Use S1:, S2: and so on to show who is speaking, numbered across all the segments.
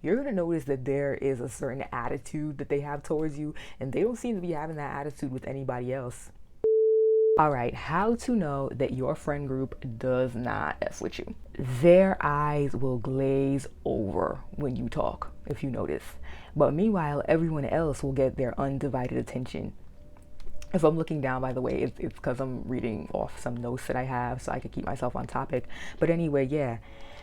S1: you're going to notice that there is a certain attitude that they have towards you, and they don't seem to be having that attitude with anybody else. All right, how to know that your friend group does not F with you. Their eyes will glaze over when you talk, if you notice. But meanwhile, everyone else will get their undivided attention. If I'm looking down, by the way, it's because I'm reading off some notes that I have so I can keep myself on topic. But anyway, yeah.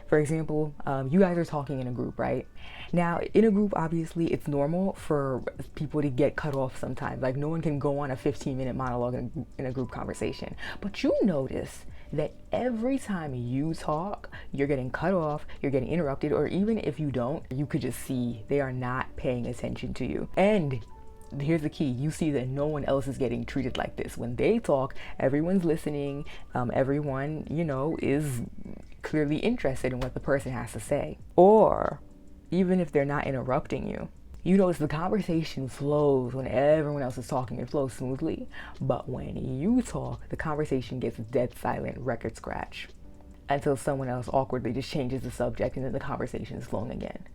S1: For example, you guys are talking in a group, right? Now, in a group, obviously, it's normal for people to get cut off sometimes. Like, no one can go on a 15-minute monologue in a group conversation. But you notice that every time you talk, you're getting cut off, you're getting interrupted, or even if you don't, you could just see they are not paying attention to you. And here's the key, you see that no one else is getting treated like this. When they talk, everyone's listening, everyone, is clearly interested in what the person has to say. Or even if they're not interrupting you, you notice the conversation flows when everyone else is talking. It flows smoothly. But when you talk, the conversation gets dead silent, record scratch, until someone else awkwardly just changes the subject and then the conversation is flowing again.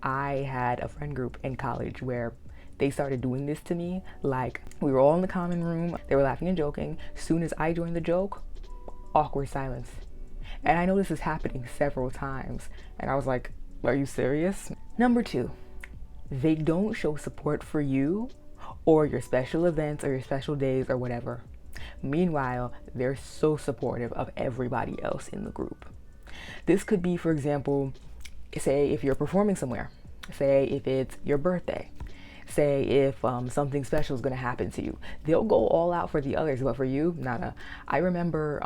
S1: I had a friend group in college where they started doing this to me. Like, we were all in the common room, they were laughing and joking. Soon as I joined the joke, awkward silence. And I know this is happening several times. And I was like, are you serious? Number 2, they don't show support for you or your special events or your special days or whatever. Meanwhile, they're so supportive of everybody else in the group. This could be, for example, say if you're performing somewhere, say if it's your birthday, say if something special is going to happen to you. They'll go all out for the others, but for you, nada. I remember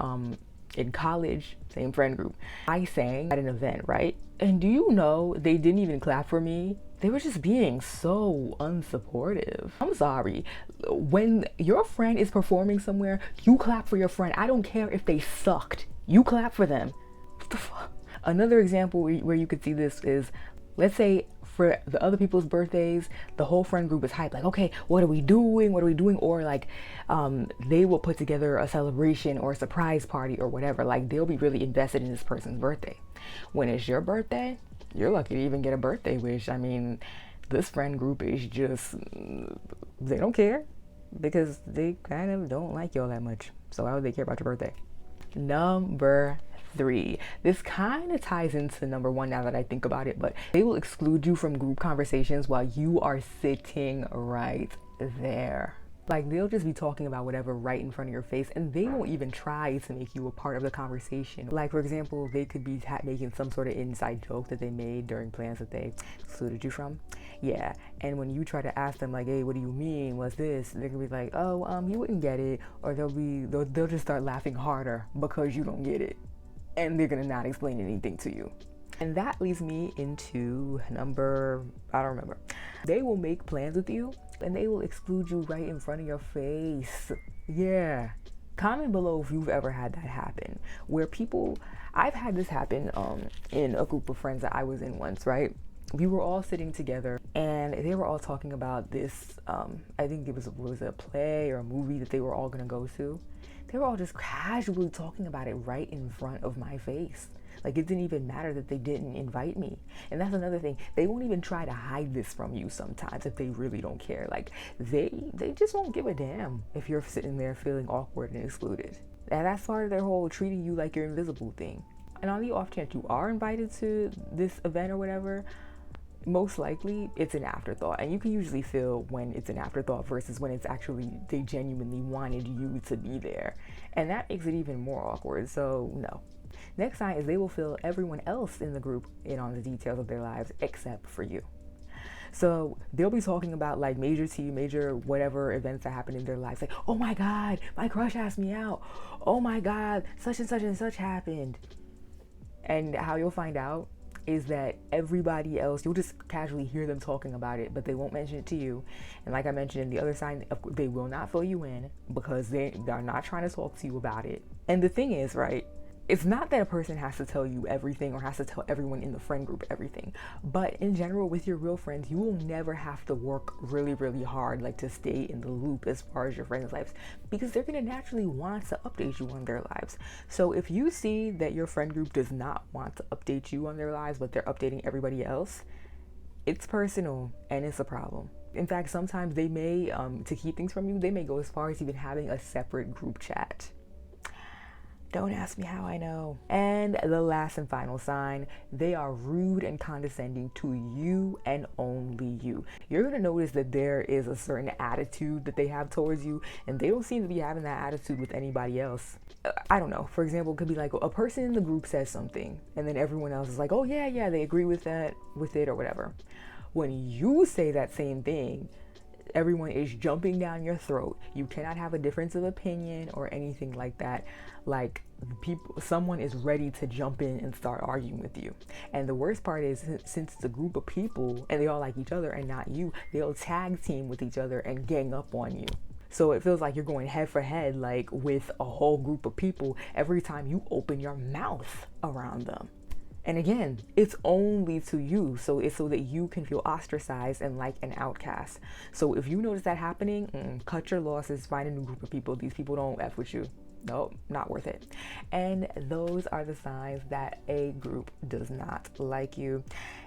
S1: in college, same friend group, I sang at an event, right? And do you know, they didn't even clap for me. They were just being so unsupportive. I'm sorry. When your friend is performing somewhere, you clap for your friend. I don't care if they sucked. You clap for them. What the fuck? Another example where you could see this is, let's say for the other people's birthdays, the whole friend group is hyped. Like, okay, what are we doing? What are we doing? Or like, they will put together a celebration or a surprise party or whatever. Like, they'll be really invested in this person's birthday. When it's your birthday, you're lucky to even get a birthday wish. I mean, this friend group is just, they don't care because they kind of don't like y'all that much. So why would they care about your birthday? Number 3. This kind of ties into number 1 now that I think about it, but they will exclude you from group conversations while you are sitting right there. Like, they'll just be talking about whatever right in front of your face, and they won't even try to make you a part of the conversation. Like, for example, they could be making some sort of inside joke that they made during plans that they excluded you from. Yeah, and when you try to ask them, like, hey, what do you mean? What's this? They're gonna be like, oh, you wouldn't get it, or they'll just start laughing harder because you don't get it, and they're gonna not explain anything to you. And that leads me into number, I don't remember. They will make plans with you and they will exclude you right in front of your face. Yeah. Comment below if you've ever had that happen. Where people, I've had this happen in a group of friends that I was in once, right? We were all sitting together and they were all talking about this, I think it was a play or a movie that they were all gonna go to. They were all just casually talking about it right in front of my face. Like, it didn't even matter that they didn't invite me. And that's another thing. They won't even try to hide this from you sometimes if they really don't care. Like, they just won't give a damn if you're sitting there feeling awkward and excluded. And that's part of their whole treating you like you're invisible thing. And on the off chance you are invited to this event or whatever, most likely it's an afterthought. And you can usually feel when it's an afterthought versus when it's actually they genuinely wanted you to be there. And that makes it even more awkward. So no. Next sign is they will fill everyone else in the group in on the details of their lives except for you. So they'll be talking about like major whatever events that happen in their lives. Like, oh my God, my crush asked me out. Oh my God, such and such happened. And how you'll find out is that everybody else, you'll just casually hear them talking about it, but they won't mention it to you. And like I mentioned in the other side, they will not fill you in because they're not trying to talk to you about it. And the thing is, right, it's not that a person has to tell you everything or has to tell everyone in the friend group everything, but in general with your real friends, you will never have to work really hard like to stay in the loop as far as your friends' lives, because they're going to naturally want to update you on their lives. So if you see that your friend group does not want to update you on their lives, but they're updating everybody else, It's personal and it's a problem. In fact, sometimes they may, to keep things from you, they may go as far as even having a separate group chat. Don't ask me how I know. And the last and final sign, they are rude and condescending to you and only you. You're gonna notice that there is a certain attitude that they have towards you, and they don't seem to be having that attitude with anybody else. I don't know. For example, it could be like a person in the group says something, and then everyone else is like, oh yeah, they agree with it or whatever. When you say that same thing, everyone is jumping down your throat. You cannot have a difference of opinion or anything like that. Like someone is ready to jump in and start arguing with you. And the worst part is, since it's a group of people and they all like each other and not you, they'll tag team with each other and gang up on you. So it feels like you're going head for head, like with a whole group of people every time you open your mouth around them. And again, it's only to you, so it's so that you can feel ostracized and like an outcast. So if you notice that happening, cut your losses, find a new group of people. These people don't F with you. Nope, not worth it. And those are the signs that a group does not like you.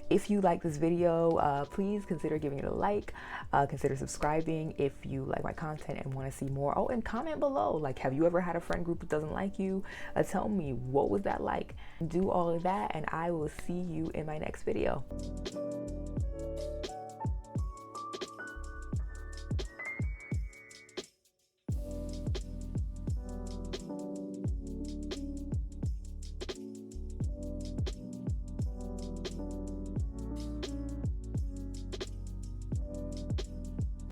S1: If you like this video, please consider giving it a like, consider subscribing if you like my content and want to see more. Oh, and comment below, like, have you ever had a friend group that doesn't like you? Tell me, what was that like? Do all of that, and I will see you in my next video.